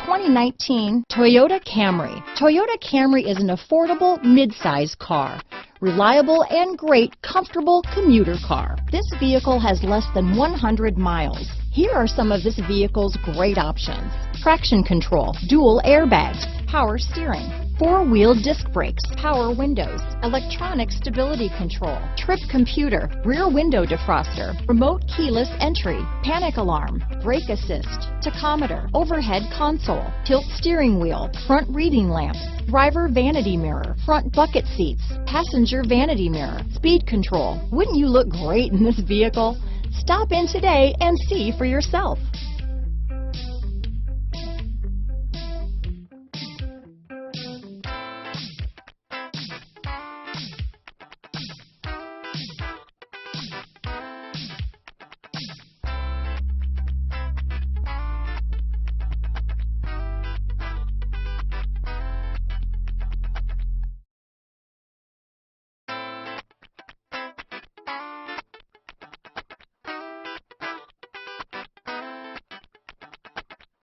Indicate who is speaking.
Speaker 1: 2019 Toyota Camry. Toyota Camry is an affordable mid-size car. Reliable and great comfortable commuter car. This vehicle has less than 100 miles. Here are some of this vehicle's great options: traction control, dual airbags, power steering, four-wheel disc brakes, power windows, electronic stability control, trip computer, rear window defroster, remote keyless entry, panic alarm, brake assist, tachometer, overhead console, tilt steering wheel, front reading lamps, driver vanity mirror, front bucket seats, passenger vanity mirror, speed control. Wouldn't you look great in this vehicle? Stop in today and see for yourself.